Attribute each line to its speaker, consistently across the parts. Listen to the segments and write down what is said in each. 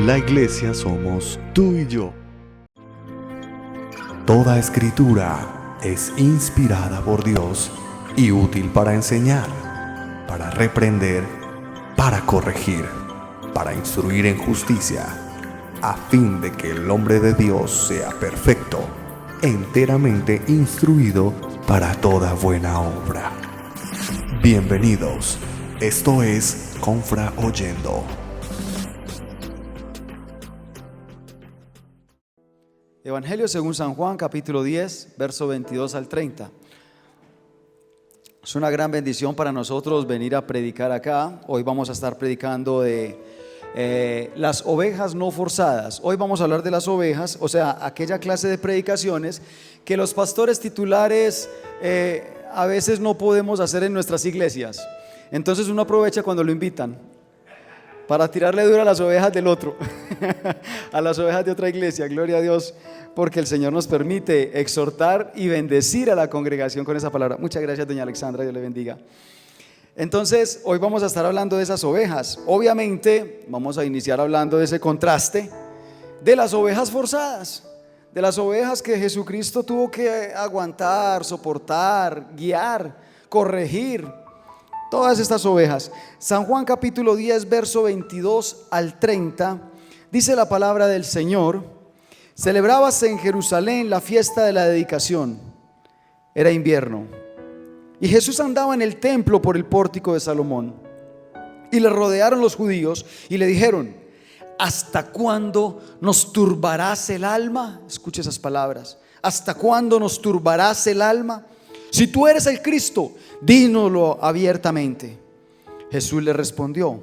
Speaker 1: La iglesia somos tú y yo. Toda escritura es inspirada por Dios y útil para enseñar, para reprender, para corregir, para instruir en justicia, a fin de que el hombre de Dios sea perfecto, enteramente instruido para toda buena obra. Bienvenidos, esto es Confra Oyendo.
Speaker 2: Evangelio según San Juan, capítulo 10, verso 22 al 30. Es una gran bendición para nosotros venir a predicar acá. Hoy vamos a estar predicando de las ovejas no forzadas. Hoy vamos a hablar de las ovejas, o sea, aquella clase de predicaciones que los pastores titulares a veces no podemos hacer en nuestras iglesias. Entonces uno aprovecha cuando lo invitan para tirarle duro a las ovejas del otro, a las ovejas de otra iglesia. Gloria a Dios, porque el Señor nos permite exhortar y bendecir a la congregación con esa palabra. Muchas gracias, doña Alexandra, Dios le bendiga. Entonces, hoy vamos a estar hablando de esas ovejas. Obviamente, vamos a iniciar hablando de ese contraste de las ovejas forzadas, de las ovejas que Jesucristo tuvo que aguantar, soportar, guiar, corregir. Todas estas ovejas. San Juan capítulo 10, verso 22 al 30, dice la palabra del Señor: celebrábase en Jerusalén la fiesta de la dedicación. Era invierno, y Jesús andaba en el templo por el pórtico de Salomón. Y le rodearon los judíos y le dijeron: ¿hasta cuándo nos turbarás el alma? Escuche esas palabras. ¿Hasta cuándo nos turbarás el alma? Si tú eres el Cristo, dínoslo abiertamente. Jesús le respondió: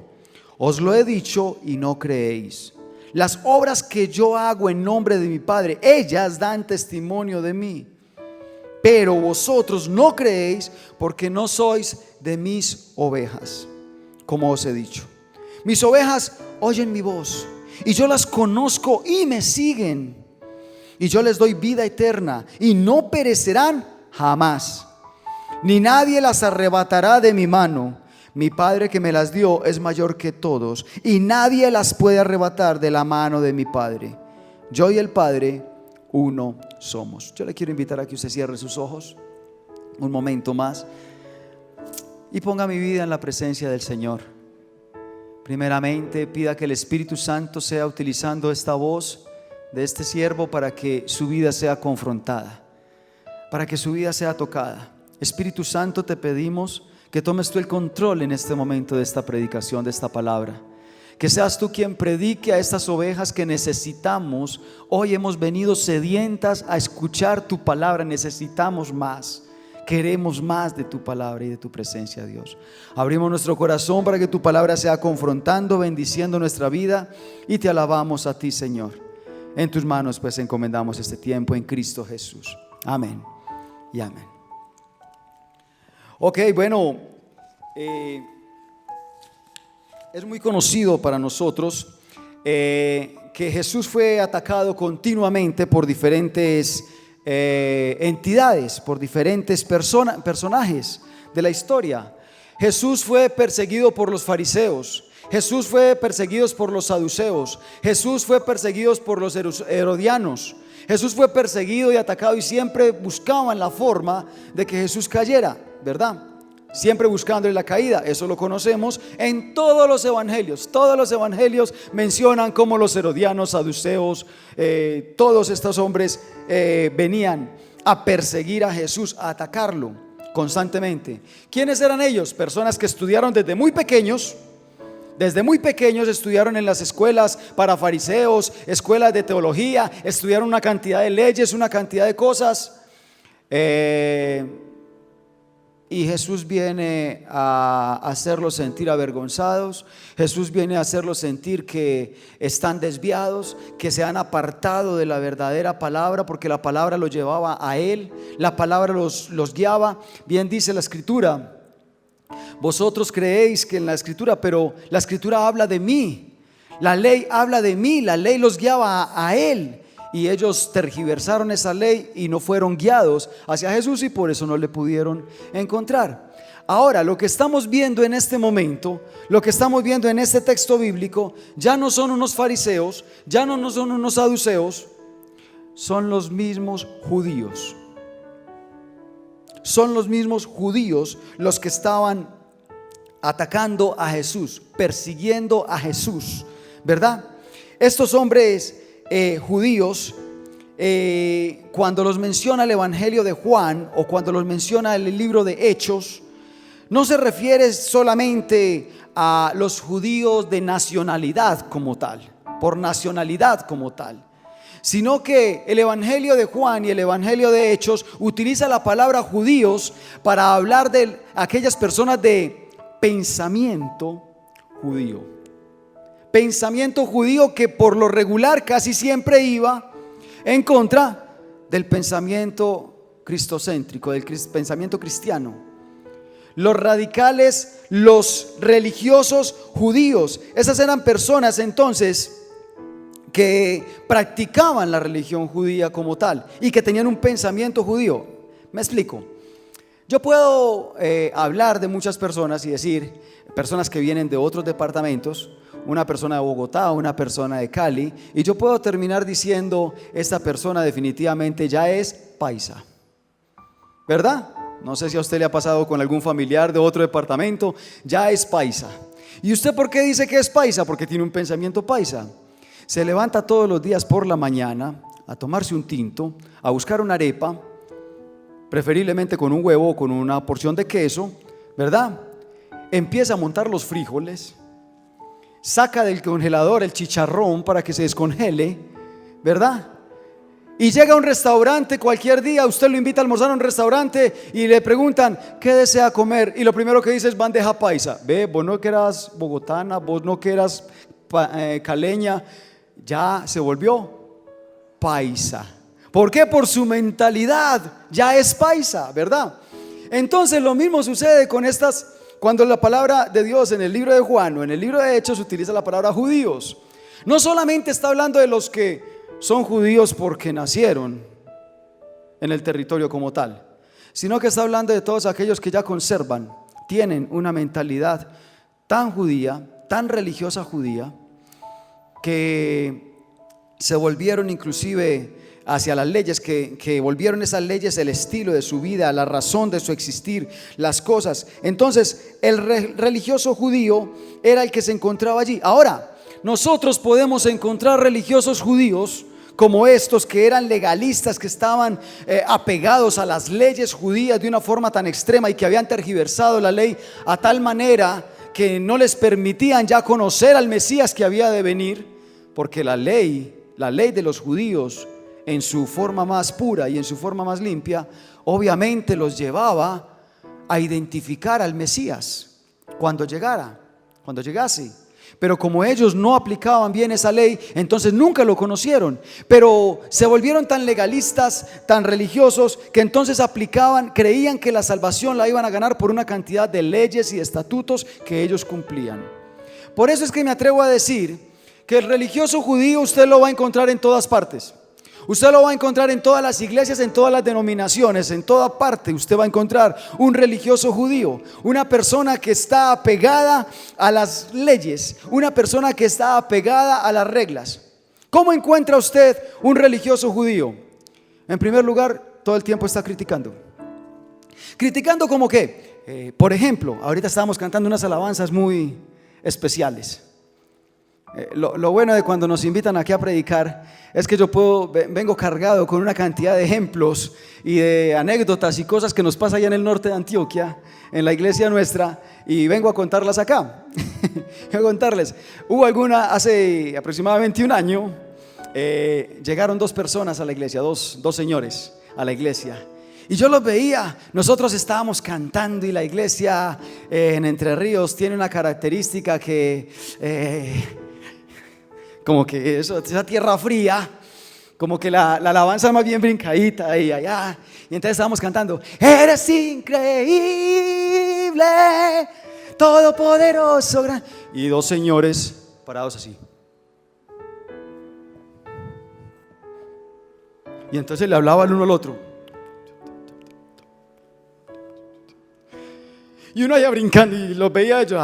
Speaker 2: os lo he dicho y no creéis. Las obras que yo hago en nombre de mi Padre, ellas dan testimonio de mí. Pero vosotros no creéis, porque no sois de mis ovejas, como os he dicho. Mis ovejas oyen mi voz, y yo las conozco y me siguen. Y yo les doy vida eterna, y no perecerán jamás, ni nadie las arrebatará de mi mano. Mi Padre que me las dio es mayor que todos, y nadie las puede arrebatar de la mano de mi Padre. Yo y el Padre uno somos. Yo le quiero invitar a que usted cierre sus ojos un momento más y ponga mi vida en la presencia del Señor. Primeramente, pida que el Espíritu Santo sea utilizando esta voz de este siervo para que su vida sea confrontada, para que su vida sea tocada. Espíritu Santo, te pedimos que tomes tú el control en este momento de esta predicación, de esta palabra. Que seas tú quien predique a estas ovejas que necesitamos. Hoy hemos venido sedientas a escuchar tu palabra. Necesitamos más. Queremos más de tu palabra y de tu presencia, Dios. Abrimos nuestro corazón para que tu palabra sea confrontando, bendiciendo nuestra vida, y te alabamos a ti, Señor. En tus manos pues encomendamos este tiempo en Cristo Jesús. Amén y amén. Ok, bueno, es muy conocido para nosotros que Jesús fue atacado continuamente por diferentes entidades, por diferentes personajes de la historia. Jesús fue perseguido por los fariseos, Jesús fue perseguido por los saduceos, Jesús fue perseguido por los herodianos. Jesús fue perseguido y atacado, y siempre buscaban la forma de que Jesús cayera, ¿verdad? Siempre buscándole la caída. Eso lo conocemos en todos los evangelios. Todos los evangelios mencionan cómo los herodianos, saduceos, todos estos hombres venían a perseguir a Jesús, a atacarlo constantemente. ¿Quiénes eran ellos? Personas que estudiaron desde muy pequeños. Desde muy pequeños estudiaron en las escuelas para fariseos, escuelas de teología, estudiaron una cantidad de leyes, una cantidad de cosas. Y Jesús viene a hacerlos sentir avergonzados. Jesús viene a hacerlos sentir que están desviados, que se han apartado de la verdadera palabra, porque la palabra los llevaba a Él, la palabra los guiaba. Bien dice la Escritura: vosotros creéis que en la Escritura, pero la Escritura habla de mí. La ley habla de mí, la ley los guiaba a Él. Y ellos tergiversaron esa ley y no fueron guiados hacia Jesús, y por eso no le pudieron encontrar. Ahora, lo que estamos viendo en este momento, lo que estamos viendo en este texto bíblico, ya no son unos fariseos, ya no son unos saduceos, son los mismos judíos. Son los mismos judíos los que estaban atacando a Jesús, persiguiendo a Jesús, ¿verdad? Estos hombres judíos, cuando los menciona el Evangelio de Juan o cuando los menciona el libro de Hechos, no se refiere solamente a los judíos de nacionalidad como tal, por nacionalidad como tal, sino que el Evangelio de Juan y el Evangelio de Hechos utiliza la palabra judíos para hablar de aquellas personas de pensamiento judío. Pensamiento judío que por lo regular casi siempre iba en contra del pensamiento cristocéntrico, del pensamiento cristiano. Los radicales, los religiosos judíos, esas eran personas entonces que practicaban la religión judía como tal y que tenían un pensamiento judío. Me explico. Yo puedo hablar de muchas personas y decir, personas que vienen de otros departamentos, una persona de Bogotá, una persona de Cali, y yo puedo terminar diciendo, esta persona definitivamente ya es paisa, ¿verdad? No sé si a usted le ha pasado con algún familiar de otro departamento, ya es paisa. ¿Y usted por qué dice que es paisa? Porque tiene un pensamiento paisa. Se levanta todos los días por la mañana a tomarse un tinto, a buscar una arepa, preferiblemente con un huevo o con una porción de queso, ¿verdad? Empieza a montar los frijoles, saca del congelador el chicharrón para que se descongele, ¿verdad? Y llega a un restaurante cualquier día, usted lo invita a almorzar a un restaurante y le preguntan, ¿qué desea comer? Y lo primero que dice es bandeja paisa. Ve, vos no que eras bogotana, vos no que eras caleña, ya se volvió paisa. ¿Por qué? Por su mentalidad, ya es paisa, ¿verdad? Entonces lo mismo sucede con estas, cuando la palabra de Dios en el libro de Juan o en el libro de Hechos utiliza la palabra judíos. No solamente está hablando de los que son judíos porque nacieron en el territorio como tal, sino que está hablando de todos aquellos que ya conservan, tienen una mentalidad tan judía, tan religiosa judía, que se volvieron inclusive hacia las leyes, que volvieron esas leyes el estilo de su vida, la razón de su existir, las cosas. Entonces el religioso judío era el que se encontraba allí. Ahora, nosotros podemos encontrar religiosos judíos como estos que eran legalistas, que estaban apegados a las leyes judías de una forma tan extrema y que habían tergiversado la ley a tal manera que no les permitían ya conocer al Mesías que había de venir, porque la ley de los judíos en su forma más pura y en su forma más limpia obviamente los llevaba a identificar al Mesías cuando llegase. Pero como ellos no aplicaban bien esa ley, entonces nunca lo conocieron. Pero se volvieron tan legalistas, tan religiosos, que entonces creían que la salvación la iban a ganar por una cantidad de leyes y estatutos que ellos cumplían. Por eso es que me atrevo a decir que el religioso judío usted lo va a encontrar en todas partes. Usted lo va a encontrar en todas las iglesias, en todas las denominaciones, en toda parte. Usted va a encontrar un religioso judío, una persona que está apegada a las leyes, una persona que está apegada a las reglas. ¿Cómo encuentra usted un religioso judío? En primer lugar, todo el tiempo está criticando. ¿Criticando como qué? Por ejemplo, ahorita estábamos cantando unas alabanzas muy especiales. Lo bueno de cuando nos invitan aquí a predicar es que yo vengo cargado con una cantidad de ejemplos y de anécdotas y cosas que nos pasa allá en el norte de Antioquia, en la iglesia nuestra, y vengo a contarlas acá. Vengo a contarles. Hubo hace aproximadamente un año, llegaron dos personas a la iglesia, dos señores a la iglesia. Y yo los veía, nosotros estábamos cantando y la iglesia en Entre Ríos tiene una característica que como que esa tierra fría, como que la alabanza es más bien brincadita y allá. Y entonces estábamos cantando, eres increíble, todopoderoso, gran. Y dos señores parados así. Y entonces le hablaba el uno al otro. Y uno allá brincando y los veía yo,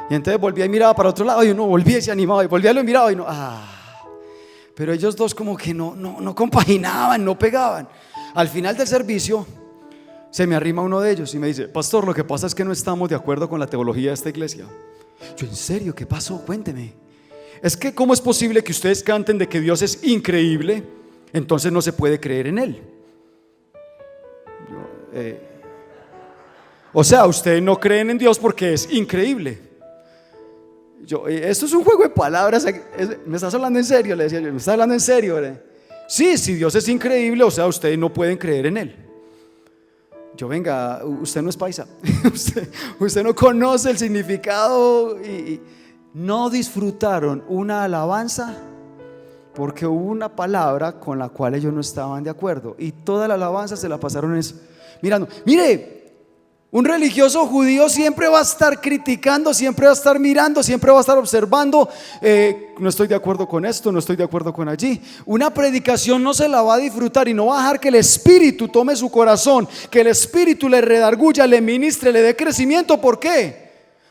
Speaker 2: y entonces volvía y miraba para otro lado y uno volvía y se animaba y volvía y lo miraba y no, pero ellos dos como que no compaginaban, no pegaban. Al final del servicio se me arrima uno de ellos y me dice: pastor, lo que pasa es que no estamos de acuerdo con la teología de esta iglesia. Yo: ¿en serio? ¿Qué pasó? Cuénteme. Es que ¿cómo es posible que ustedes canten de que Dios es increíble, entonces no se puede creer en Él? O sea, ustedes no creen en Dios porque es increíble. Yo: esto es un juego de palabras. ¿Me estás hablando en serio? Le decía yo: ¿me estás hablando en serio? Sí, si Dios es increíble, o sea, ustedes no pueden creer en Él. Yo: venga, usted no es paisa. usted no conoce el significado. Y no disfrutaron una alabanza porque hubo una palabra con la cual ellos no estaban de acuerdo. Y toda la alabanza se la pasaron mirando. Mire, un religioso judío siempre va a estar criticando, siempre va a estar mirando, siempre va a estar observando. No estoy de acuerdo con esto, no estoy de acuerdo con allí. Una predicación no se la va a disfrutar y no va a dejar que el Espíritu tome su corazón, que el Espíritu le redarguya, le ministre, le dé crecimiento. ¿Por qué?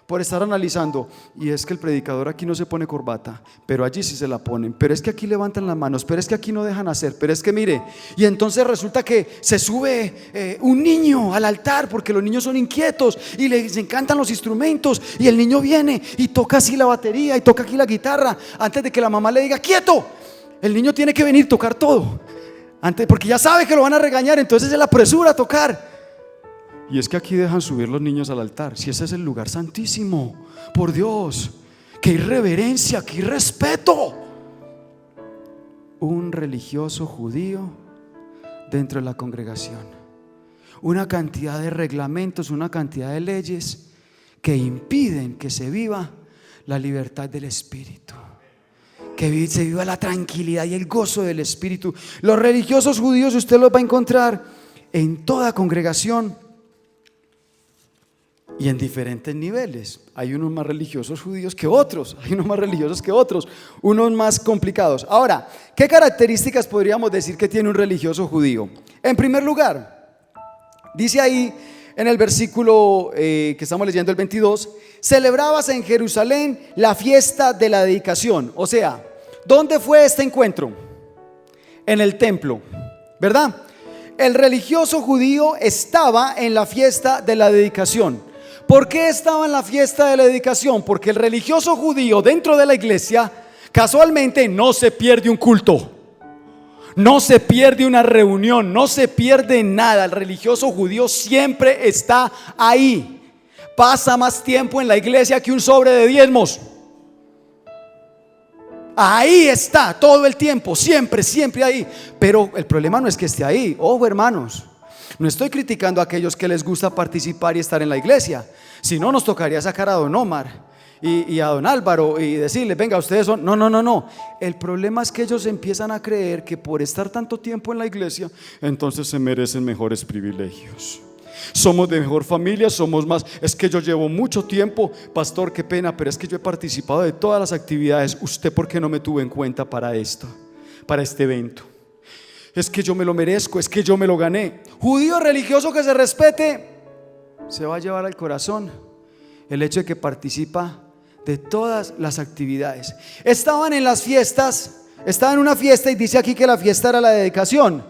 Speaker 2: Por estar analizando. Y es que el predicador aquí no se pone corbata, pero allí sí se la ponen. Pero es que aquí levantan las manos, pero es que aquí no dejan hacer, pero es que mire. Y entonces resulta que se sube un niño al altar, porque los niños son inquietos y les encantan los instrumentos. Y el niño viene y toca así la batería y toca aquí la guitarra. Antes de que la mamá le diga quieto, el niño tiene que venir a tocar todo antes, porque ya sabe que lo van a regañar. Entonces se le apresura a tocar. Y es que aquí dejan subir los niños al altar, si ese es el lugar santísimo. Por Dios, qué irreverencia, qué irrespeto. Un religioso judío dentro de la congregación, una cantidad de reglamentos, una cantidad de leyes que impiden que se viva la libertad del Espíritu, que se viva la tranquilidad y el gozo del Espíritu. Los religiosos judíos usted los va a encontrar en toda congregación y en diferentes niveles. Hay unos más religiosos judíos que otros, hay unos más religiosos que otros, unos más complicados. Ahora, ¿qué características podríamos decir que tiene un religioso judío? En primer lugar, dice ahí en el versículo que estamos leyendo, el 22: celebrabas en Jerusalén la fiesta de la dedicación. O sea, ¿dónde fue este encuentro? En el templo, ¿verdad? El religioso judío estaba en la fiesta de la dedicación. ¿Por qué estaba en la fiesta de la dedicación? Porque el religioso judío dentro de la iglesia casualmente no se pierde un culto, no se pierde una reunión, no se pierde nada. El religioso judío siempre está ahí. Pasa más tiempo en la iglesia que un sobre de diezmos. Ahí está todo el tiempo, siempre, siempre ahí. Pero el problema no es que esté ahí. Ojo, hermanos, no estoy criticando a aquellos que les gusta participar y estar en la iglesia. Si no, nos tocaría sacar a don Omar y a don Álvaro y decirles: venga, ustedes son... No. El problema es que ellos empiezan a creer que por estar tanto tiempo en la iglesia, entonces se merecen mejores privilegios. Somos de mejor familia, somos más. Es que yo llevo mucho tiempo, pastor, qué pena, pero es que yo he participado de todas las actividades. ¿Usted por qué no me tuvo en cuenta para esto, para este evento? Es que yo me lo merezco, es que yo me lo gané. Judío religioso que se respete, se va a llevar al corazón el hecho de que participa de todas las actividades. Estaban en las fiestas, estaban en una fiesta y dice aquí que la fiesta era la dedicación.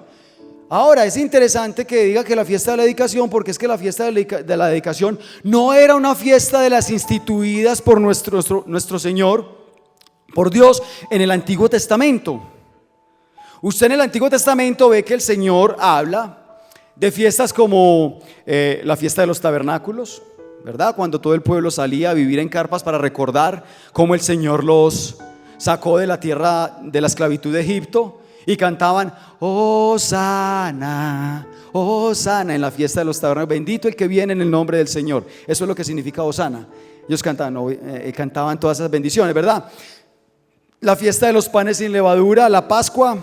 Speaker 2: Ahora es interesante que diga que la fiesta de la dedicación, porque es que la fiesta de la dedicación no era una fiesta de las instituidas por nuestro Señor, por Dios, en el Antiguo Testamento. Usted en el Antiguo Testamento ve que el Señor habla de fiestas como la fiesta de los tabernáculos, ¿verdad? Cuando todo el pueblo salía a vivir en carpas para recordar cómo el Señor los sacó de la tierra de la esclavitud de Egipto, y cantaban Hosana, Hosana en la fiesta de los tabernáculos. Bendito el que viene en el nombre del Señor. Eso es lo que significa Hosana. Ellos cantaban todas esas bendiciones, ¿verdad? La fiesta de los panes sin levadura, la Pascua.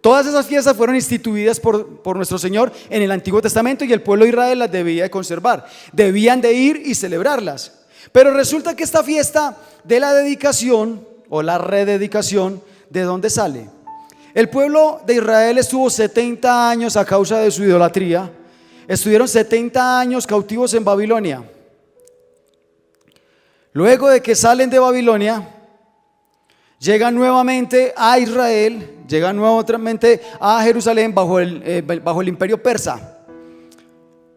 Speaker 2: Todas esas fiestas fueron instituidas por nuestro Señor en el Antiguo Testamento, y el pueblo de Israel las debía de conservar. Debían de ir y celebrarlas. Pero resulta que esta fiesta de la dedicación o la rededicación, ¿de dónde sale? El pueblo de Israel estuvo 70 años a causa de su idolatría estuvieron 70 años cautivos en Babilonia. Luego de que salen de Babilonia, llegan nuevamente a Israel, llegan nuevamente a Jerusalén bajo el imperio persa,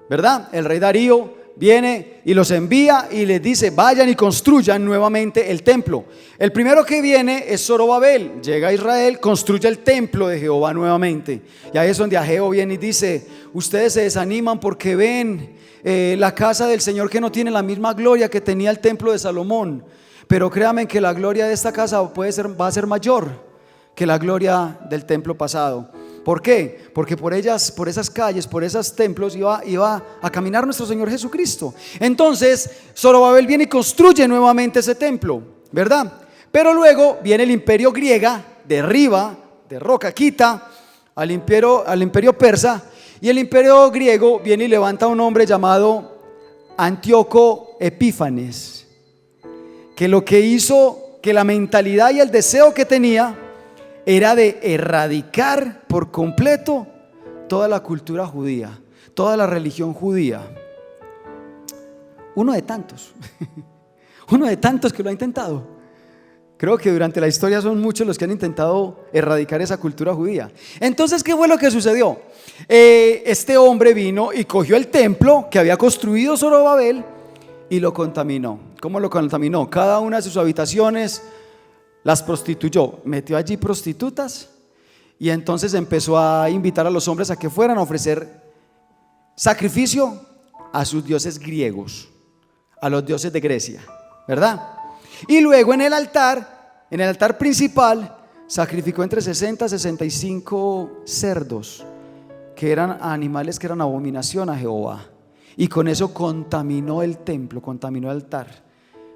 Speaker 2: ¿verdad? El rey Darío viene y los envía y les dice: vayan y construyan nuevamente el templo. El primero que viene es Zorobabel, llega a Israel, construye el templo de Jehová nuevamente. Y ahí es donde Ageo viene y dice: ustedes se desaniman porque ven la casa del Señor, que no tiene la misma gloria que tenía el templo de Salomón. Pero créanme que la gloria de esta casa va a ser mayor que la gloria del templo pasado. ¿Por qué? Porque por esas calles, por esos templos iba a caminar nuestro Señor Jesucristo. Entonces Zorobabel viene y construye nuevamente ese templo, ¿verdad? Pero luego viene el imperio griega, derroca, quita al imperio persa. Y el imperio griego viene y levanta a un hombre llamado Antíoco Epífanes, que lo que hizo, que la mentalidad y el deseo que tenía era de erradicar por completo toda la cultura judía, toda la religión judía. Uno de tantos que lo ha intentado. Creo que durante la historia son muchos los que han intentado erradicar esa cultura judía. Entonces, ¿qué fue lo que sucedió? Este hombre vino y cogió el templo que había construido Zorobabel y lo contaminó. ¿Cómo lo contaminó? Cada una de sus habitaciones las prostituyó, metió allí prostitutas y entonces empezó a invitar a los hombres a que fueran a ofrecer sacrificio a sus dioses griegos, a los dioses de Grecia, ¿verdad? Y luego en el altar principal, sacrificó entre 60 y 65 cerdos, que eran animales que eran abominación a Jehová. Y con eso contaminó el templo, contaminó el altar.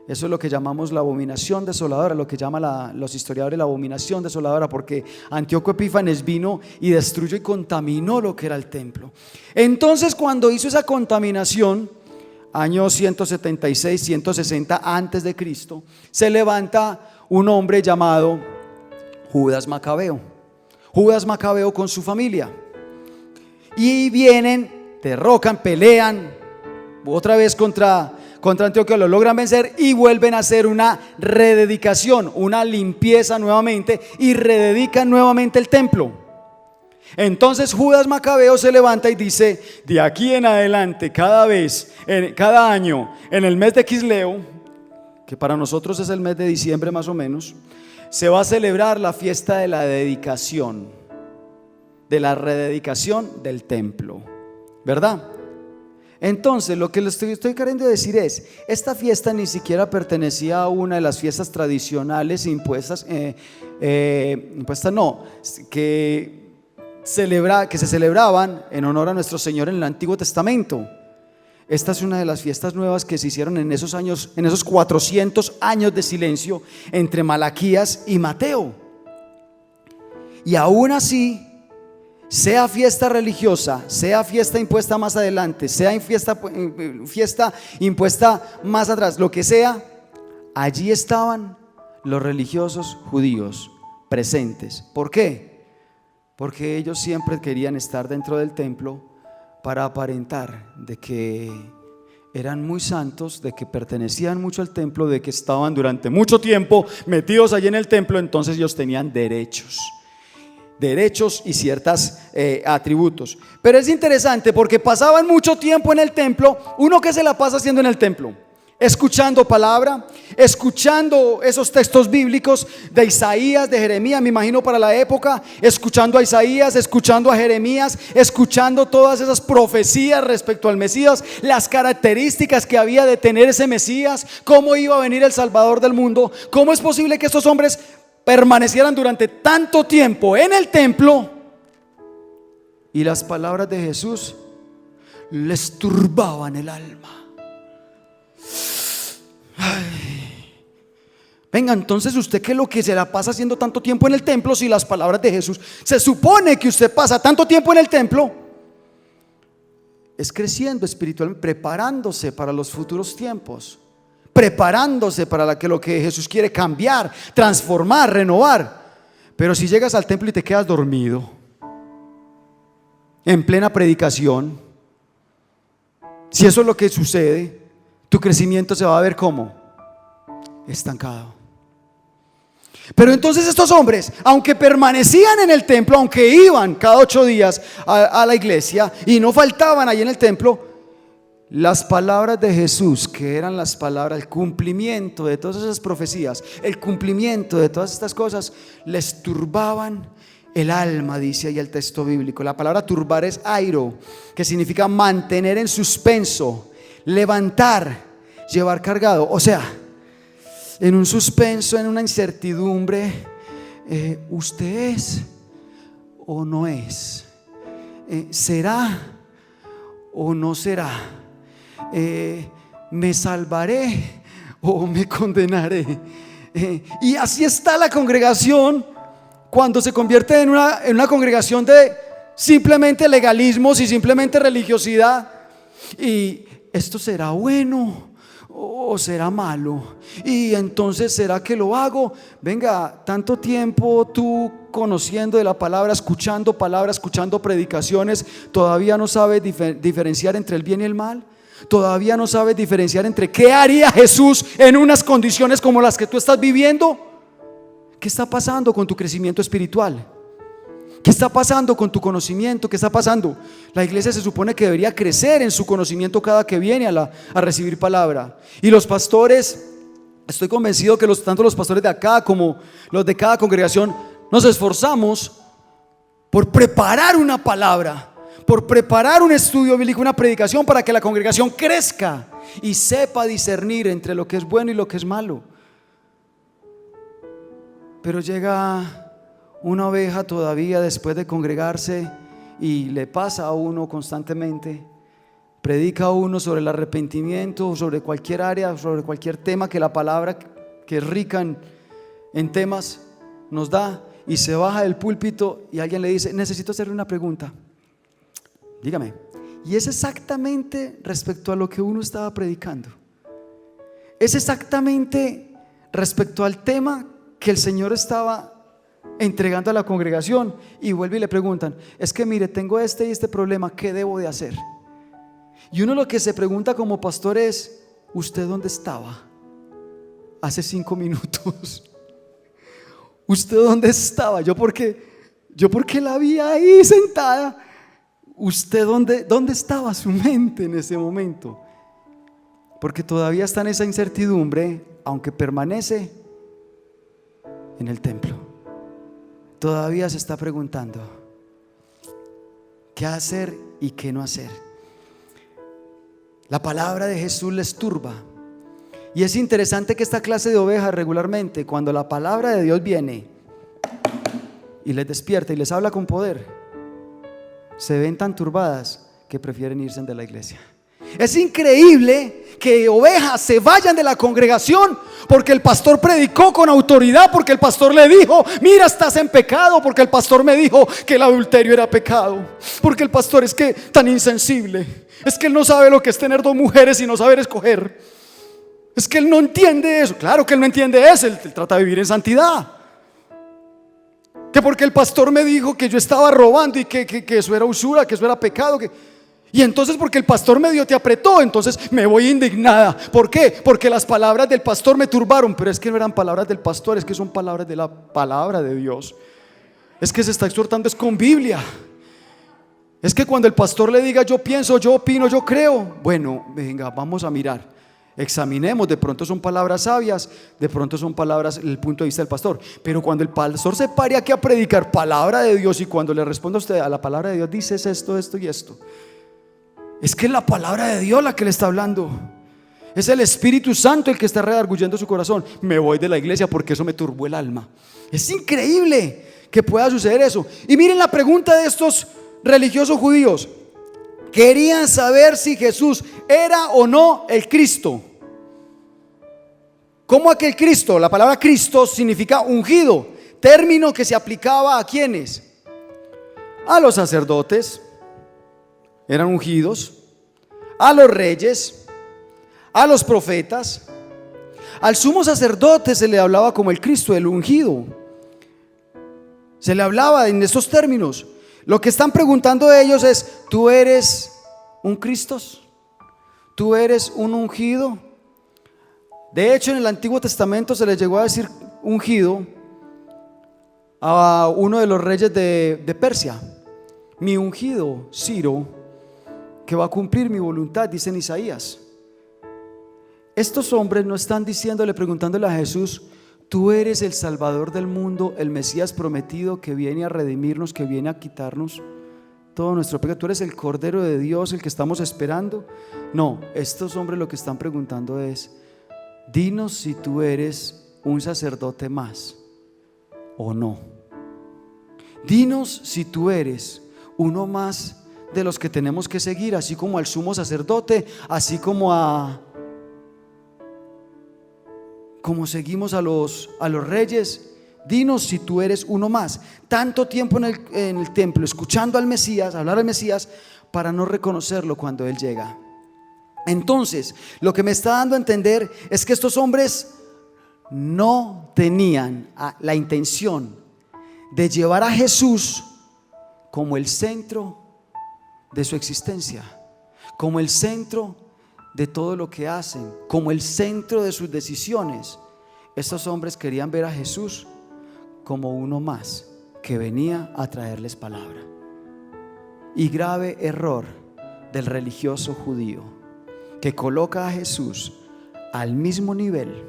Speaker 2: Eso es lo que llamamos la abominación desoladora, lo que llaman los historiadores la abominación desoladora, porque Antíoco Epífanes vino y destruyó y contaminó lo que era el templo. Entonces, cuando hizo esa contaminación, año 176, 160 antes de Cristo, se levanta un hombre llamado Judas Macabeo. Judas Macabeo con su familia. Y vienen, derrocan, pelean otra vez contra Antioquía, lo logran vencer y vuelven a hacer una rededicación, una limpieza nuevamente, y rededican nuevamente el templo. Entonces Judas Macabeo se levanta y dice: de aquí en adelante, cada año, en el mes de Quisleo, que para nosotros es el mes de diciembre más o menos, se va a celebrar la fiesta de la dedicación, de la rededicación del templo, ¿verdad? Entonces lo que les estoy queriendo decir es: esta fiesta ni siquiera pertenecía a una de las fiestas tradicionales impuestas, que se celebraban en honor a nuestro Señor en el Antiguo Testamento. Esta es una de las fiestas nuevas que se hicieron en esos años, en esos 400 años de silencio entre Malaquías y Mateo. Y aún así, sea fiesta religiosa, sea fiesta impuesta más adelante, sea fiesta impuesta más atrás, lo que sea, allí estaban los religiosos judíos presentes. ¿Por qué? Porque ellos siempre querían estar dentro del templo para aparentar de que eran muy santos, de que pertenecían mucho al templo, de que estaban durante mucho tiempo metidos allí en el templo. Entonces ellos tenían derechos y ciertos atributos. Pero es interesante porque pasaban mucho tiempo en el templo. Uno que se la pasa haciendo en el templo, escuchando palabra, escuchando esos textos bíblicos de Isaías, de Jeremías, me imagino para la época, escuchando a Isaías, escuchando a Jeremías, escuchando todas esas profecías respecto al Mesías, las características que había de tener ese Mesías, cómo iba a venir el Salvador del mundo. ¿Cómo es posible que estos hombres permanecieran durante tanto tiempo en el templo y las palabras de Jesús les turbaban el alma? Ay. Venga, entonces usted, ¿qué es lo que se la pasa haciendo tanto tiempo en el templo si las palabras de Jesús? Se supone que usted pasa tanto tiempo en el templo es creciendo espiritualmente, preparándose para los futuros tiempos, preparándose para lo que Jesús quiere cambiar, transformar, renovar. Pero si llegas al templo y te quedas dormido en plena predicación, Si eso es lo que sucede, tu crecimiento se va a ver como estancado. Pero entonces estos hombres, aunque permanecían en el templo, aunque iban cada 8 días a la iglesia y no faltaban ahí en el templo, las palabras de Jesús, que eran las palabras, el cumplimiento de todas esas profecías, el cumplimiento de todas estas cosas, les turbaban el alma, dice ahí el texto bíblico. La palabra turbar es airo, que significa mantener en suspenso, levantar, llevar cargado. O sea, en un suspenso, en una incertidumbre, ¿usted es o no es? ¿Será o no será? ¿Me salvaré o me condenaré? Y así está la congregación cuando se convierte en una congregación de simplemente legalismos y simplemente religiosidad. Y esto será bueno o será malo, y entonces ¿será que lo hago? Venga, tanto tiempo tú conociendo de la palabra, escuchando palabras, escuchando predicaciones, todavía no sabes diferenciar entre el bien y el mal. Todavía no sabes diferenciar entre qué haría Jesús en unas condiciones como las que tú estás viviendo. ¿Qué está pasando con tu crecimiento espiritual? ¿Qué está pasando con tu conocimiento? ¿Qué está pasando? La iglesia se supone que debería crecer en su conocimiento cada que viene a recibir palabra. Y los pastores, estoy convencido que tanto los pastores de acá como los de cada congregación nos esforzamos por preparar una palabra, por preparar un estudio bíblico, una predicación, para que la congregación crezca y sepa discernir entre lo que es bueno y lo que es malo. Pero llega una oveja todavía después de congregarse y le pasa a uno constantemente, predica a uno sobre el arrepentimiento, sobre cualquier área, sobre cualquier tema que la palabra, que es rica en temas, nos da, y se baja del púlpito y alguien le dice: necesito hacerle una pregunta, dígame. Y es exactamente respecto a lo que uno estaba predicando, es exactamente respecto al tema que el Señor estaba entregando a la congregación, y vuelve y le preguntan: es que mire, tengo este y este problema, ¿qué debo de hacer? Y uno lo que se pregunta como pastor es: ¿usted dónde estaba hace 5 minutos? ¿Usted dónde estaba? Yo porque la vi ahí sentada. ¿Usted dónde estaba su mente en ese momento? Porque todavía está en esa incertidumbre, aunque permanece en el templo. Todavía se está preguntando qué hacer y qué no hacer. La palabra de Jesús les turba. Y es interesante que esta clase de ovejas, regularmente, cuando la palabra de Dios viene y les despierta y les habla con poder, se ven tan turbadas que prefieren irse de la iglesia. Es increíble que ovejas se vayan de la congregación porque el pastor predicó con autoridad, porque el pastor le dijo: mira, estás en pecado, porque el pastor me dijo que el adulterio era pecado, porque el pastor es que tan insensible, es que él no sabe lo que es tener 2 mujeres y no saber escoger, es que él no entiende eso. Claro que él no entiende eso, él trata de vivir en santidad. Que porque el pastor me dijo que yo estaba robando y que eso era usura, que eso era pecado, y entonces porque el pastor medio te apretó, entonces me voy indignada. ¿Por qué? Porque las palabras del pastor me turbaron. Pero es que no eran palabras del pastor, es que son palabras de la palabra de Dios. Es que se está exhortando es con Biblia. Es que cuando el pastor le diga: yo pienso, yo opino, yo creo, bueno, venga, vamos a mirar, examinemos, de pronto son palabras sabias, de pronto son palabras desde el punto de vista del pastor. Pero cuando el pastor se pare aquí a predicar palabra de Dios, y cuando le responda a usted a la palabra de Dios, dices esto, esto y esto, es que es la palabra de Dios la que le está hablando. Es el Espíritu Santo el que está redarguyendo su corazón. Me voy de la iglesia porque eso me turbó el alma. Es increíble que pueda suceder eso. Y miren la pregunta de estos religiosos judíos. Querían saber si Jesús era o no el Cristo. ¿Cómo aquel Cristo? La palabra Cristo significa ungido, término que se aplicaba ¿a quiénes? A los sacerdotes, eran ungidos, a los reyes, a los profetas. Al sumo sacerdote se le hablaba como el Cristo, el ungido. Se le hablaba en estos términos. Lo que están preguntando ellos es: ¿tú eres un Cristo? tú eres un ungido. De hecho, en el Antiguo Testamento se le llegó a decir ungido a uno de los reyes de Persia. Mi ungido, Ciro, que va a cumplir mi voluntad, dice en Isaías. Estos hombres no están diciéndole, preguntándole a Jesús: tú eres el Salvador del mundo, el Mesías prometido que viene a redimirnos, que viene a quitarnos todo nuestro pecado. Tú eres el Cordero de Dios, el que estamos esperando. No, estos hombres lo que están preguntando es: dinos si tú eres un sacerdote más o no. Dinos si tú eres uno más de los que tenemos que seguir, así como al sumo sacerdote, así como como seguimos a los reyes. Dinos si tú eres uno más. Tanto tiempo en el templo escuchando al Mesías, hablar al Mesías, para no reconocerlo cuando Él llega. Entonces, lo que me está dando a entender es que estos hombres no tenían la intención de llevar a Jesús como el centro de su existencia, como el centro de todo lo que hacen, como el centro de sus decisiones. Estos hombres querían ver a Jesús como uno más que venía a traerles palabra. Y grave error del religioso judío, que coloca a Jesús al mismo nivel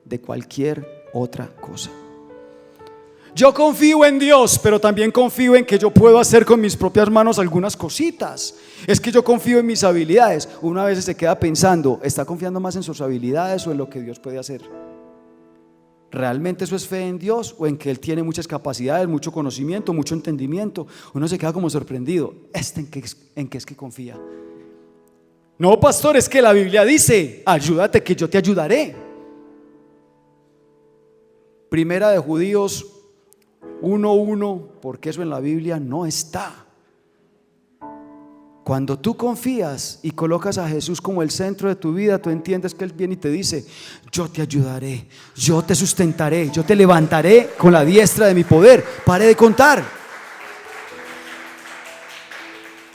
Speaker 2: de cualquier otra cosa. Yo confío en Dios, pero también confío en que yo puedo hacer con mis propias manos algunas cositas. Es que yo confío en mis habilidades. Uno a veces se queda pensando, ¿está confiando más en sus habilidades o en lo que Dios puede hacer? ¿Realmente eso es fe en Dios o en que Él tiene muchas capacidades, mucho conocimiento, mucho entendimiento? Uno se queda como sorprendido. ¿En qué es que confía? No, pastor, es que la Biblia dice: ayúdate que yo te ayudaré. Primera de Judíos 1:1, porque eso en la Biblia no está. Cuando tú confías y colocas a Jesús como el centro de tu vida, tú entiendes que Él viene y te dice: yo te ayudaré, yo te sustentaré, yo te levantaré con la diestra de mi poder. Pare de contar.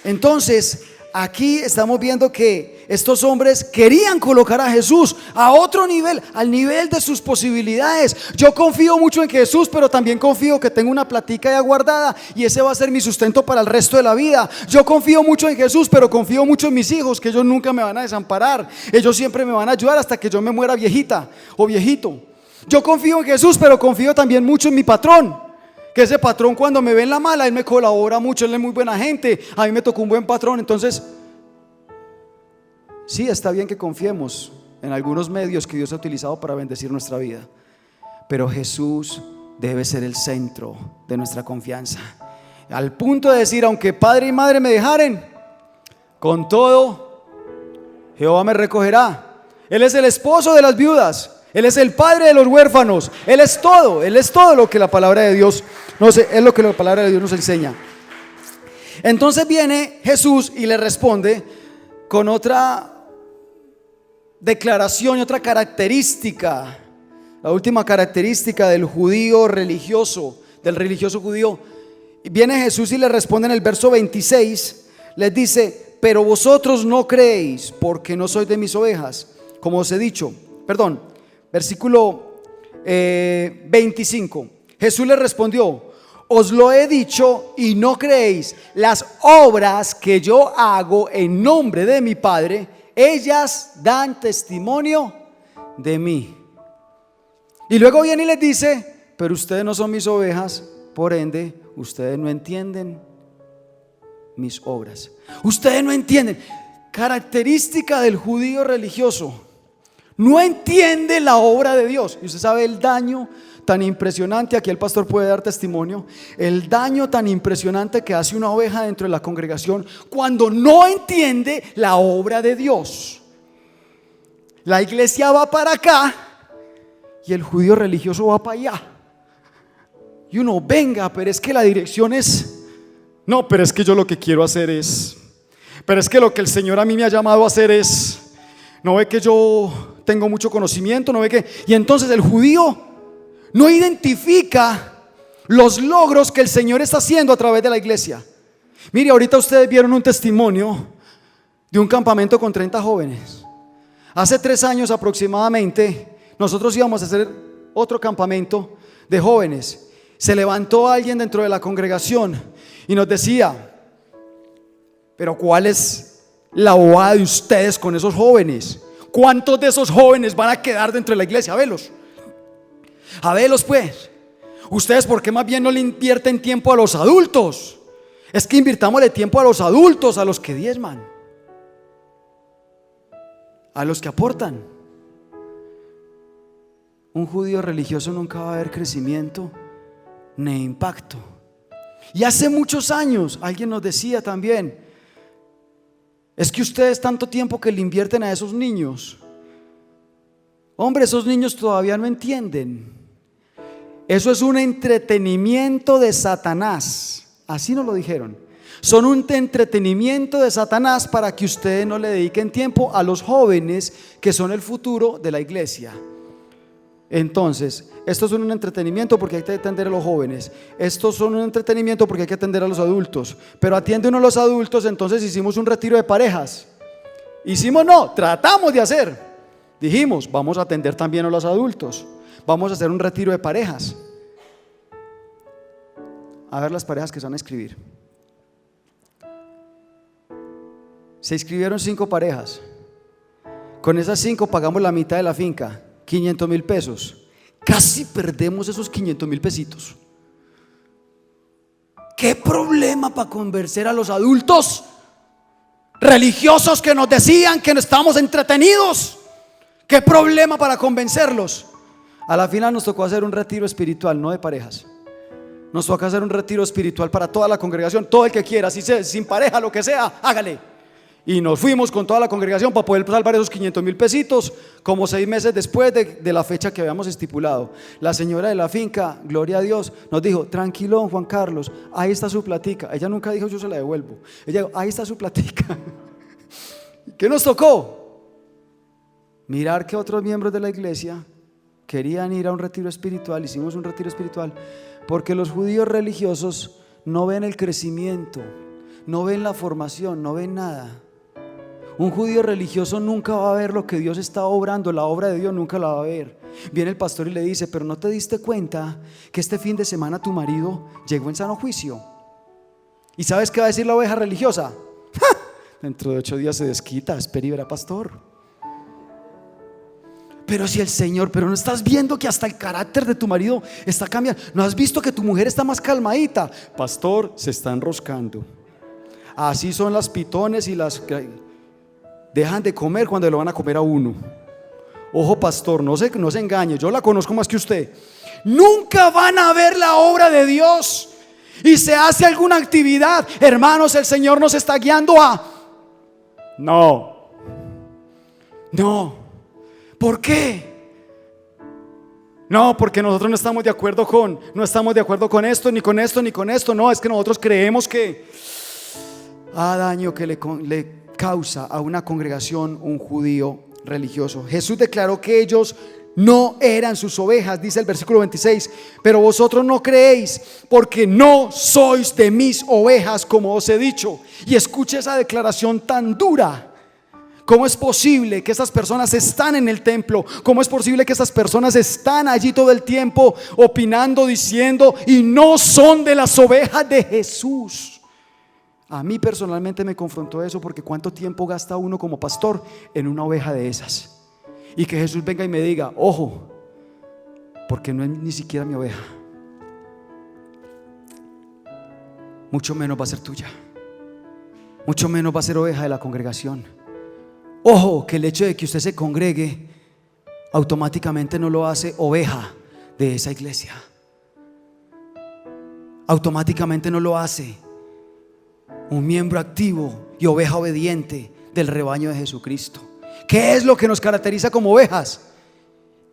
Speaker 2: Entonces, aquí estamos viendo que estos hombres querían colocar a Jesús a otro nivel, al nivel de sus posibilidades. Yo confío mucho en Jesús, pero también confío que tengo una platica ya guardada y ese va a ser mi sustento para el resto de la vida. Yo confío mucho en Jesús, pero confío mucho en mis hijos, que ellos nunca me van a desamparar. Ellos siempre me van a ayudar hasta que yo me muera viejita o viejito. Yo confío en Jesús, pero confío también mucho en mi patrón, que ese patrón cuando me ve en la mala, él me colabora mucho, él es muy buena gente. A mí me tocó un buen patrón. Entonces, sí, está bien que confiemos en algunos medios que Dios ha utilizado para bendecir nuestra vida, pero Jesús debe ser el centro de nuestra confianza, al punto de decir: aunque padre y madre me dejaren, con todo Jehová me recogerá. Él es el esposo de las viudas, Él es el padre de los huérfanos, Él es todo lo que la palabra de Dios es lo que la palabra de Dios nos enseña. Entonces viene Jesús y le responde con otra declaración y otra característica, la última característica del judío religioso, del religioso judío. Viene Jesús y le responde en el verso 26, les dice: pero vosotros no creéis porque no sois de mis ovejas, como os he dicho. Versículo 25. Jesús le respondió: os lo he dicho y no creéis. Las obras que yo hago en nombre de mi Padre, ellas dan testimonio de mí. Y luego viene y les dice: pero ustedes no son mis ovejas, por ende ustedes no entienden mis obras. Ustedes no entienden. Característica del judío religioso: no entiende la obra de Dios. Y usted sabe el daño tan impresionante, aquí el pastor puede dar testimonio, el daño tan impresionante que hace una oveja dentro de la congregación cuando no entiende la obra de Dios. La iglesia va para acá y el judío religioso va para allá. Y uno: venga, pero es que la dirección es... no, pero es que yo lo que quiero hacer es... pero es que lo que el Señor a mí me ha llamado a hacer es... no ve que yo tengo mucho conocimiento, no ve que... Y entonces el judío no identifica los logros que el Señor está haciendo a través de la iglesia. Mire, ahorita ustedes vieron un testimonio de un campamento con 30 jóvenes. Hace 3 años aproximadamente, nosotros íbamos a hacer otro campamento de jóvenes. Se levantó alguien dentro de la congregación y nos decía: pero ¿cuál es la bobada de ustedes con esos jóvenes? ¿Cuántos de esos jóvenes van a quedar dentro de la iglesia? A verlos pues. Ustedes, ¿por qué más bien no le invierten tiempo a los adultos? Es que invirtámosle tiempo a los adultos, a los que diezman, a los que aportan. Un judío religioso nunca va a ver crecimiento ni impacto. Y hace muchos años alguien nos decía también: es que ustedes tanto tiempo que le invierten a esos niños. Hombre, esos niños todavía no entienden. Eso es un entretenimiento de Satanás. Así nos lo dijeron. Son un entretenimiento de Satanás para que ustedes no le dediquen tiempo a los jóvenes, que son el futuro de la iglesia. Entonces, esto es un entretenimiento porque hay que atender a los jóvenes. Estos son un entretenimiento porque hay que atender a los adultos. Pero atiende uno a los adultos, entonces hicimos un retiro de parejas. No, tratamos de hacer. Dijimos, vamos a atender también a los adultos. Vamos a hacer un retiro de parejas. A ver las parejas que se van a inscribir. Se inscribieron 5 parejas. Con esas 5 pagamos la mitad de la finca, 500,000 pesos. Casi perdemos esos 500,000 pesitos. ¿Qué problema para convencer a los adultos religiosos que nos decían que no estábamos entretenidos? ¿Qué problema para convencerlos? A la final nos tocó hacer un retiro espiritual, no de parejas. Nos tocó hacer un retiro espiritual para toda la congregación. Todo el que quiera, si sea sin pareja, lo que sea, hágale. Y nos fuimos con toda la congregación para poder salvar esos 500,000 pesitos, como 6 meses después de la fecha que habíamos estipulado. La señora de la finca, gloria a Dios, nos dijo: tranquilo, Juan Carlos, ahí está su platica. Ella nunca dijo: yo se la devuelvo. Ella dijo: ahí está su platica. ¿Qué nos tocó? Mirar que otros miembros de la iglesia querían ir a un retiro espiritual. Hicimos un retiro espiritual porque los judíos religiosos no ven el crecimiento, no ven la formación, no ven nada. Un judío religioso nunca va a ver lo que Dios está obrando, la obra de Dios nunca la va a ver. Viene el pastor y le dice: pero ¿no te diste cuenta que este fin de semana tu marido llegó en sano juicio? ¿Y sabes qué va a decir la oveja religiosa? ¡Ja! Dentro de 8 días se desquita, espera y verá, pastor. Pero si el Señor, pero no estás viendo que hasta el carácter de tu marido está cambiando. ¿No has visto que tu mujer está más calmadita? Pastor, se está enroscando. Así son las pitones y las que dejan de comer cuando lo van a comer a uno. Ojo, pastor, no se engañe, yo la conozco más que usted. Nunca van a ver la obra de Dios. Y se hace alguna actividad, hermanos, el Señor nos está guiando a... No. ¿Por qué? No, porque nosotros no estamos de acuerdo con esto, ni con esto, ni con esto. No, es que nosotros creemos que daño que le causa a una congregación un judío religioso. Jesús declaró que ellos no eran sus ovejas, dice el versículo 26. Pero vosotros no creéis, porque no sois de mis ovejas, como os he dicho. Y escuche esa declaración tan dura. ¿Cómo es posible que estas personas están en el templo? ¿Cómo es posible que estas personas están allí todo el tiempo opinando, diciendo, y no son de las ovejas de Jesús? A mí personalmente me confrontó eso, porque ¿cuánto tiempo gasta uno como pastor en una oveja de esas? Y que Jesús venga y me diga: ojo, porque no es ni siquiera mi oveja, mucho menos va a ser tuya, mucho menos va a ser oveja de la congregación. Ojo, que el hecho de que usted se congregue automáticamente no lo hace oveja de esa iglesia. Automáticamente no lo hace un miembro activo y oveja obediente del rebaño de Jesucristo. ¿Qué es lo que nos caracteriza como ovejas?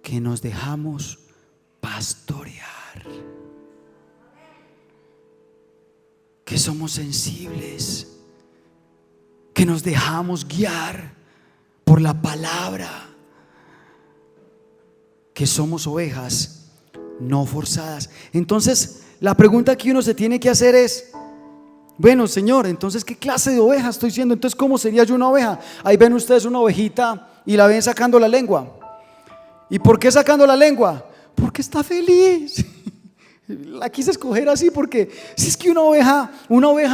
Speaker 2: Que nos dejamos pastorear, que somos sensibles, que nos dejamos guiar por la palabra, que somos ovejas no forzadas. Entonces la pregunta que uno se tiene que hacer es: Bueno, Señor, entonces ¿qué clase de oveja estoy siendo? Entonces, ¿cómo sería yo una oveja? Ahí ven ustedes una ovejita y la ven sacando la lengua. ¿Y por qué sacando la lengua? Porque está feliz. La quise escoger así porque si es que una oveja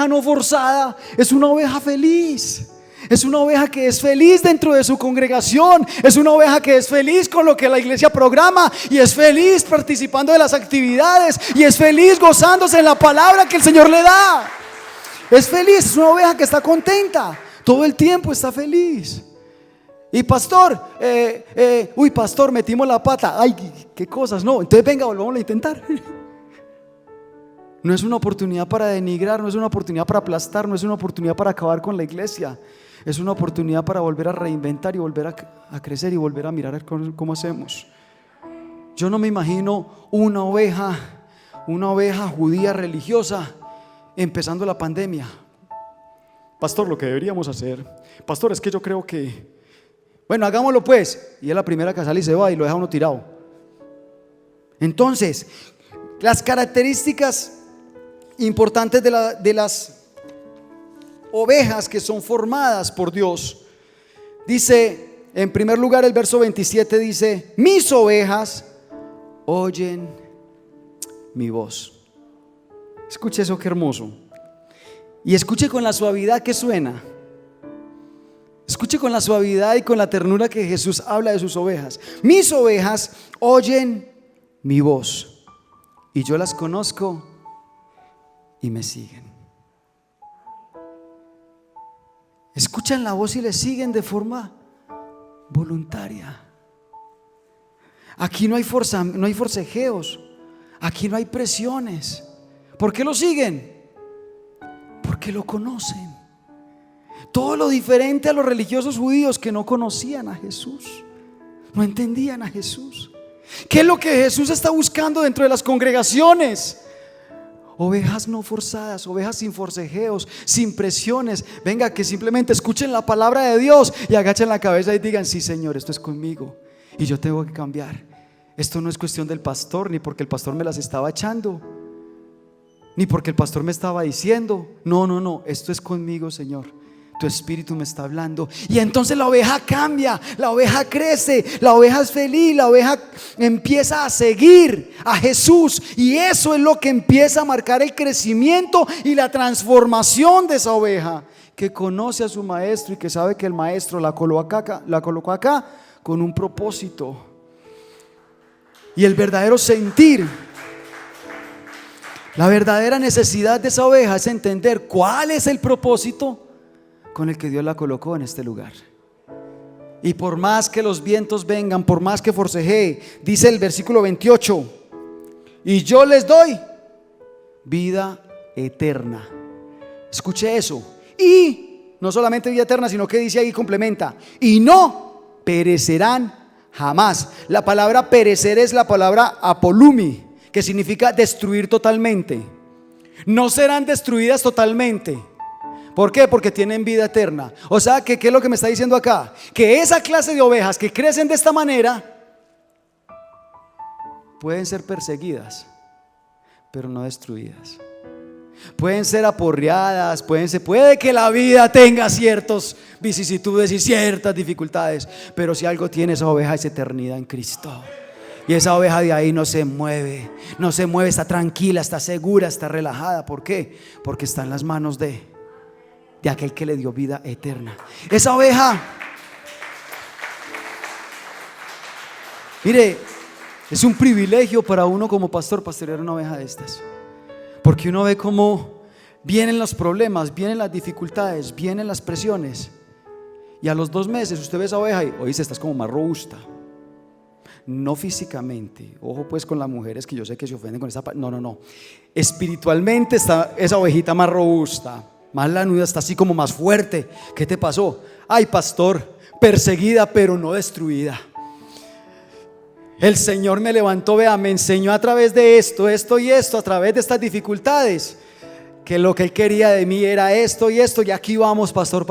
Speaker 2: no forzada, es una oveja feliz. Es una oveja que es feliz dentro de su congregación. Es una oveja que es feliz con lo que la iglesia programa. Y es feliz participando de las actividades. Y es feliz gozándose en la palabra que el Señor le da. Es feliz, es una oveja que está contenta. Todo el tiempo está feliz. Y pastor, pastor, metimos la pata. Ay, qué cosas, no. Entonces venga, volvamos a intentar. No es una oportunidad para denigrar, no es una oportunidad para aplastar, no es una oportunidad para acabar con la iglesia. Es una oportunidad para volver a reinventar y volver a crecer y volver a mirar cómo hacemos. Yo no me imagino una oveja judía religiosa empezando la pandemia. Pastor, lo que deberíamos hacer, pastor, es que yo creo que, bueno, hagámoslo pues. Y es la primera que sale y se va y lo deja uno tirado. Entonces, las características importantes de las ovejas que son formadas por Dios. Dice, en primer lugar, el verso 27 dice: mis ovejas oyen mi voz. Escuche eso, qué hermoso. Y escuche con la suavidad que suena. Escuche con la suavidad y con la ternura que Jesús habla de sus ovejas. Mis ovejas oyen mi voz y yo las conozco y me siguen. Escuchan la voz y le siguen de forma voluntaria. Aquí no hay forcejeos. Aquí no hay presiones. ¿Por qué lo siguen? Porque lo conocen. Todo lo diferente a los religiosos judíos que no conocían a Jesús, no entendían a Jesús. ¿Qué es lo que Jesús está buscando dentro de las congregaciones? Ovejas no forzadas, ovejas sin forcejeos, sin presiones. Venga, que simplemente escuchen la palabra de Dios y agachen la cabeza y digan: sí, Señor, esto es conmigo y yo tengo que cambiar. Esto no es cuestión del pastor, ni porque el pastor me las estaba echando, ni porque el pastor me estaba diciendo. No, esto es conmigo, Señor. Tu espíritu me está hablando. Y entonces la oveja cambia, la oveja crece, la oveja es feliz, la oveja empieza a seguir a Jesús. Y eso es lo que empieza a marcar el crecimiento y la transformación de esa oveja, que conoce a su maestro y que sabe que el maestro la colocó acá con un propósito. Y el verdadero sentir, la verdadera necesidad de esa oveja es entender cuál es el propósito con el que Dios la colocó en este lugar. Y por más que los vientos vengan, por más que forcejee, dice el versículo 28: y yo les doy vida eterna. Escuche eso. Y no solamente vida eterna, sino que dice ahí, complementa: y no perecerán jamás. La palabra perecer es la palabra apolumi, que significa destruir totalmente. No serán destruidas totalmente. ¿Por qué? Porque tienen vida eterna. O sea, que ¿qué es lo que me está diciendo acá? Que esa clase de ovejas que crecen de esta manera pueden ser perseguidas, pero no destruidas. Pueden ser aporreadas, puede que la vida tenga ciertas vicisitudes y ciertas dificultades, pero si algo tiene esa oveja es eternidad en Cristo. Y esa oveja de ahí no se mueve, está tranquila, está segura, está relajada. ¿Por qué? Porque está en las manos de aquel que le dio vida eterna. Esa oveja, mire, es un privilegio para uno como pastor pastorear una oveja de estas, porque uno ve cómo vienen los problemas, vienen las dificultades, vienen las presiones, y a los 2 meses usted ve esa oveja y oíste, estás como más robusta. No físicamente, ojo pues con las mujeres que yo sé que se ofenden con esa parte. No, espiritualmente está esa ovejita más robusta, más lanuda, está así como más fuerte. ¿Qué te pasó? Ay, pastor, perseguida pero no destruida. El Señor me levantó, vea, me enseñó a través de esto y esto, a través de estas dificultades, que lo que Él quería de mí era esto y esto, y aquí vamos, pastor,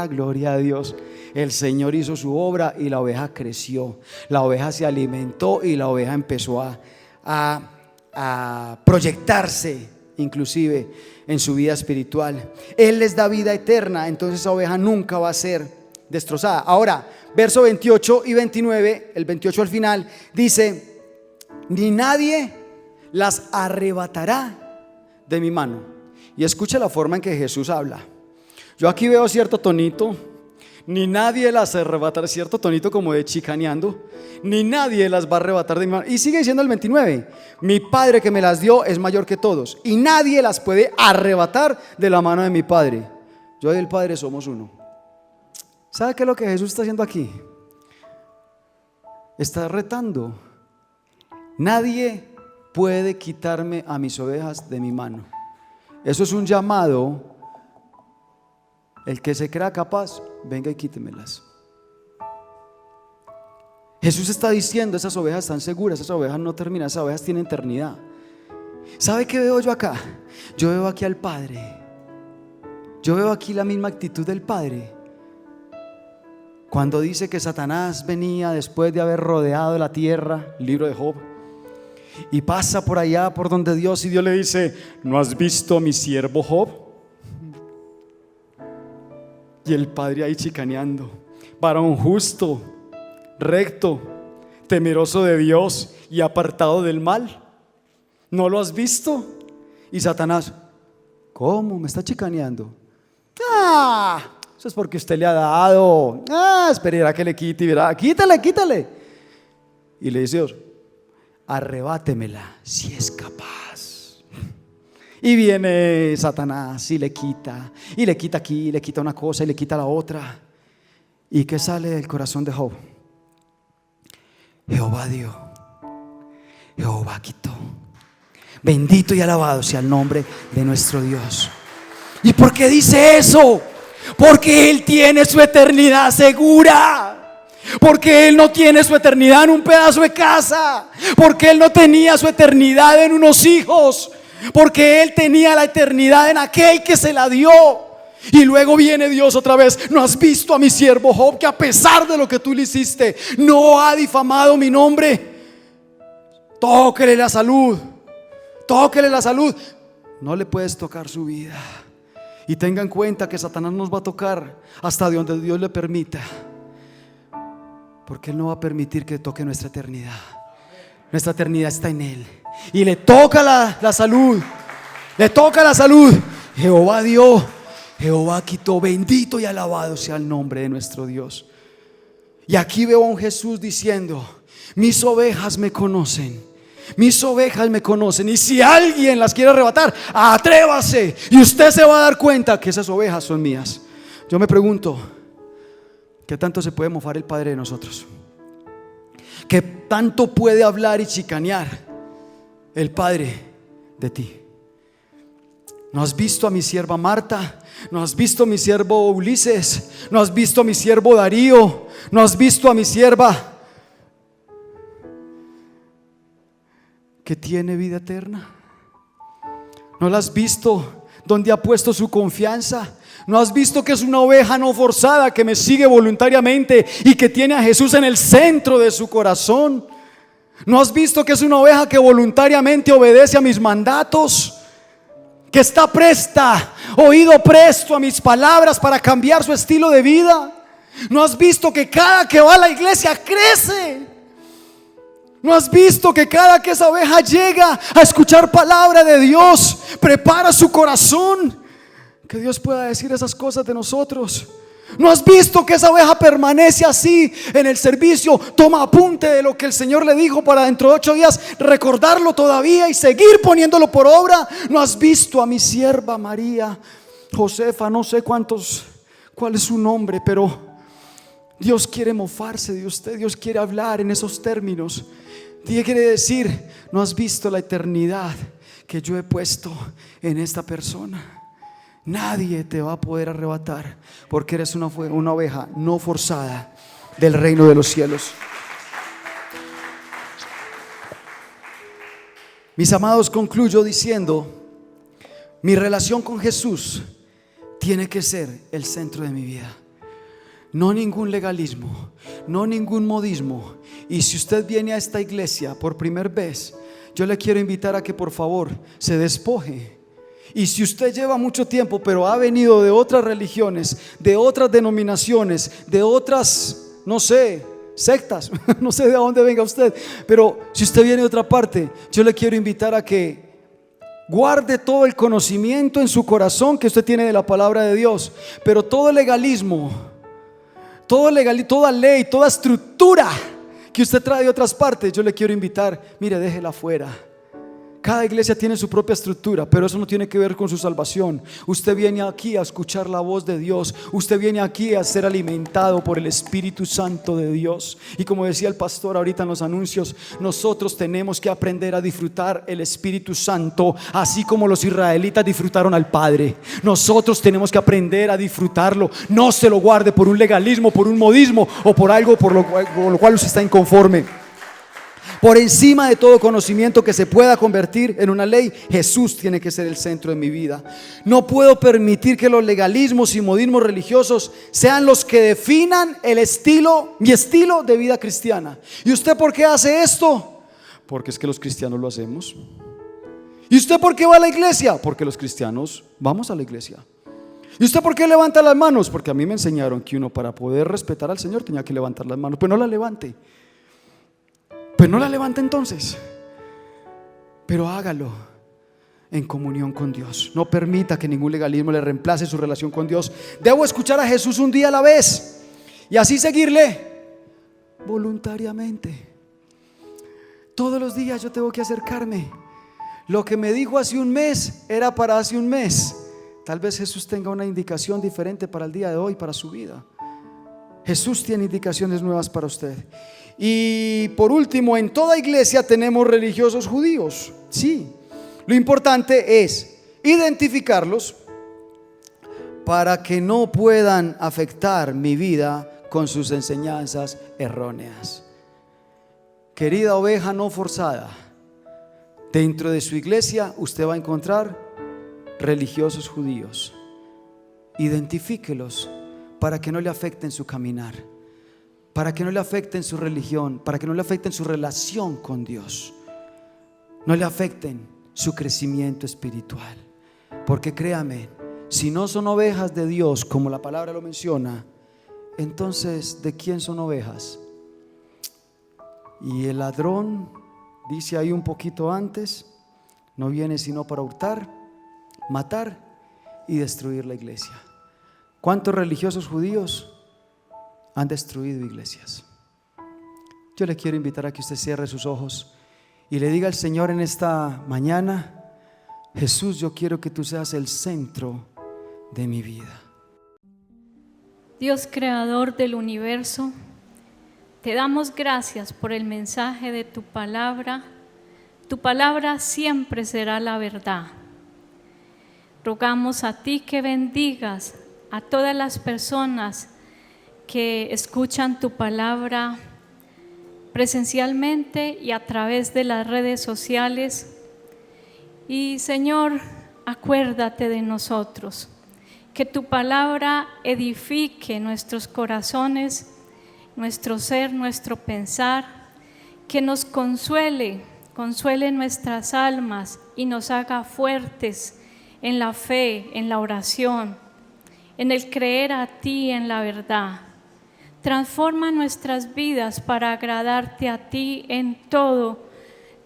Speaker 2: gloria a Dios. El Señor hizo su obra y la oveja creció, la oveja se alimentó y la oveja empezó a proyectarse inclusive en su vida espiritual. Él les da vida eterna, entonces esa oveja nunca va a ser destrozada. Ahora, verso 28 y 29, el 28 al final, dice: ni nadie las arrebatará de mi mano. Y escucha la forma en que Jesús habla. Yo aquí veo cierto tonito, ni nadie las arrebatará, cierto tonito como de chicaneando, ni nadie las va a arrebatar de mi mano. Y sigue diciendo el 29: mi Padre que me las dio es mayor que todos, y nadie las puede arrebatar de la mano de mi Padre. Yo y el Padre somos uno. ¿Sabe qué es lo que Jesús está haciendo aquí? Está retando. Nadie puede quitarme a mis ovejas de mi mano. Eso es un llamado. El que se crea capaz, venga y quítemelas. Jesús está diciendo: esas ovejas están seguras, esas ovejas no terminan, esas ovejas tienen eternidad. ¿Sabe qué veo yo acá? Yo veo aquí al Padre. Yo veo aquí la misma actitud del Padre. Cuando dice que Satanás venía después de haber rodeado la tierra, el libro de Job, y pasa por allá por donde Dios, y Dios le dice: ¿no has visto a mi siervo Job? Y el Padre ahí chicaneando: varón justo, recto, temeroso de Dios y apartado del mal. ¿No lo has visto? Y Satanás: ¿cómo? ¿Me está chicaneando? Eso es porque usted le ha dado. Esperará que le quite y verá: quítale. Y le dice Dios: arrebátemela si es capaz. Y viene Satanás y le quita aquí, y le quita una cosa y le quita la otra. ¿Y qué sale del corazón de Job? Jehová dio, Jehová quitó. Bendito y alabado sea el nombre de nuestro Dios. ¿Y por qué dice eso? Porque Él tiene su eternidad segura. Porque Él no tiene su eternidad en un pedazo de casa. Porque Él no tenía su eternidad en unos hijos. Porque Él tenía la eternidad en aquel que se la dio. Y luego viene Dios otra vez: ¿no has visto a mi siervo Job, que a pesar de lo que tú le hiciste, no ha difamado mi nombre? Tóquele la salud. No le puedes tocar su vida. Y tenga en cuenta que Satanás nos va a tocar hasta de donde Dios le permita, porque Él no va a permitir que toque nuestra eternidad. Nuestra eternidad está en Él. Y le toca la salud. Jehová dio, Jehová quitó. Bendito y alabado sea el nombre de nuestro Dios. Y aquí veo a un Jesús diciendo: mis ovejas me conocen. Y si alguien las quiere arrebatar, atrévase, y usted se va a dar cuenta que esas ovejas son mías. Yo me pregunto: ¿qué tanto se puede mofar el Padre de nosotros? ¿Qué tanto puede hablar y chicanear el Padre de ti? ¿No has visto a mi sierva Marta? ¿No has visto a mi siervo Ulises? ¿No has visto a mi siervo Darío? ¿No has visto a mi sierva que tiene vida eterna? ¿No la has visto donde ha puesto su confianza? ¿No has visto que es una oveja no forzada, que me sigue voluntariamente y que tiene a Jesús en el centro de su corazón? ¿No has visto que es una oveja que voluntariamente obedece a mis mandatos? Que está presta, oído presto a mis palabras para cambiar su estilo de vida. ¿No has visto que cada que va a la iglesia crece? ¿No has visto que cada que esa oveja llega a escuchar palabra de Dios, prepara su corazón? Que Dios pueda decir esas cosas de nosotros. ¿No has visto que esa oveja permanece así en el servicio? Toma apunte de lo que el Señor le dijo para dentro de 8 días recordarlo todavía y seguir poniéndolo por obra. ¿No has visto a mi sierva María, Josefa, no sé cuál es su nombre, pero Dios quiere mofarse de usted? Dios quiere hablar en esos términos. Dios quiere decir: ¿no has visto la eternidad que yo he puesto en esta persona? Nadie te va a poder arrebatar, porque eres una oveja no forzada del reino de los cielos. Mis amados, concluyo diciendo: mi relación con Jesús tiene que ser el centro de mi vida. No ningún legalismo, no ningún modismo. Y si usted viene a esta iglesia por primera vez, yo le quiero invitar a que por favor se despoje Y si usted lleva mucho tiempo, pero ha venido de otras religiones, de otras denominaciones, de otras, no sé, sectas, no sé de dónde venga usted, pero si usted viene de otra parte, yo le quiero invitar a que guarde todo el conocimiento en su corazón que usted tiene de la palabra de Dios, pero todo legalismo, toda ley, toda estructura que usted trae de otras partes, yo le quiero invitar, mire, déjela fuera. Cada iglesia tiene su propia estructura, pero eso no tiene que ver con su salvación. Usted viene aquí a escuchar la voz de Dios. Usted viene aquí a ser alimentado por el Espíritu Santo de Dios. Y como decía el pastor ahorita en los anuncios, nosotros tenemos que aprender a disfrutar el Espíritu Santo, así como los israelitas disfrutaron al Padre. Nosotros tenemos que aprender a disfrutarlo. No se lo guarde por un legalismo, por un modismo o por algo por lo cual usted está inconforme. Por encima de todo conocimiento que se pueda convertir en una ley, Jesús tiene que ser el centro de mi vida. No puedo permitir que los legalismos y modismos religiosos sean los que definan mi estilo de vida cristiana. ¿Y usted por qué hace esto? Porque es que los cristianos lo hacemos. ¿Y usted por qué va a la iglesia? Porque los cristianos vamos a la iglesia. ¿Y usted por qué levanta las manos? Porque a mí me enseñaron que uno, para poder respetar al Señor, tenía que levantar las manos. Pues no la levante. Pues no la levante entonces, pero hágalo en comunión con Dios. No permita que ningún legalismo le reemplace su relación con Dios. Debo escuchar a Jesús un día a la vez y así seguirle voluntariamente. Todos los días yo tengo que acercarme. Lo que me dijo hace un mes era para hace un mes. Tal vez Jesús tenga una indicación diferente para el día de hoy, para su vida. Jesús tiene indicaciones nuevas para usted. Y por último, en toda iglesia tenemos religiosos judíos. Sí, lo importante es identificarlos para que no puedan afectar mi vida con sus enseñanzas erróneas. Querida oveja no forzada, dentro de su iglesia usted va a encontrar religiosos judíos. Identifíquelos para que no le afecten su caminar, para que no le afecten su religión, para que no le afecten su relación con Dios, no le afecten su crecimiento espiritual. Porque créame, si no son ovejas de Dios, como la palabra lo menciona, entonces ¿de quién son ovejas? Y el ladrón, dice ahí un poquito antes, no viene sino para hurtar, matar y destruir la iglesia. ¿Cuántos religiosos judíos han destruido iglesias? Yo le quiero invitar a que usted cierre sus ojos y le diga al Señor en esta mañana: Jesús, yo quiero que tú seas el centro de mi vida.
Speaker 3: Dios creador del universo, te damos gracias por el mensaje de tu palabra. Tu palabra siempre será la verdad. Rogamos a ti que bendigas a todas las personas que escuchan tu palabra presencialmente y a través de las redes sociales. Y Señor, acuérdate de nosotros, que tu palabra edifique nuestros corazones, nuestro ser, nuestro pensar, que nos consuele nuestras almas y nos haga fuertes en la fe, en la oración, en el creer a ti, en la verdad. Transforma nuestras vidas para agradarte a ti en todo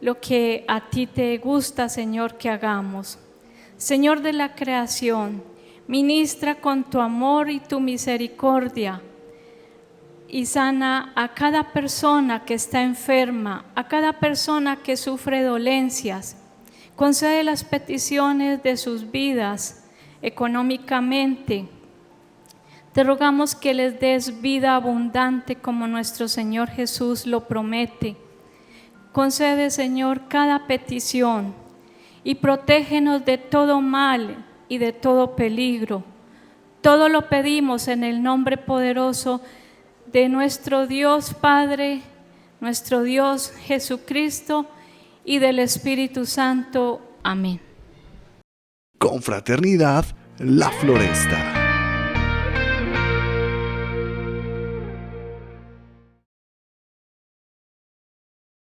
Speaker 3: lo que a ti te gusta, Señor, que hagamos. Señor de la creación, ministra con tu amor y tu misericordia y sana a cada persona que está enferma, a cada persona que sufre dolencias. Concede las peticiones de sus vidas económicamente. Te rogamos que les des vida abundante como nuestro Señor Jesús lo promete. Concede, Señor, cada petición y protégenos de todo mal y de todo peligro. Todo lo pedimos en el nombre poderoso de nuestro Dios Padre, nuestro Dios Jesucristo y del Espíritu Santo. Amén.
Speaker 1: Confraternidad La Floresta.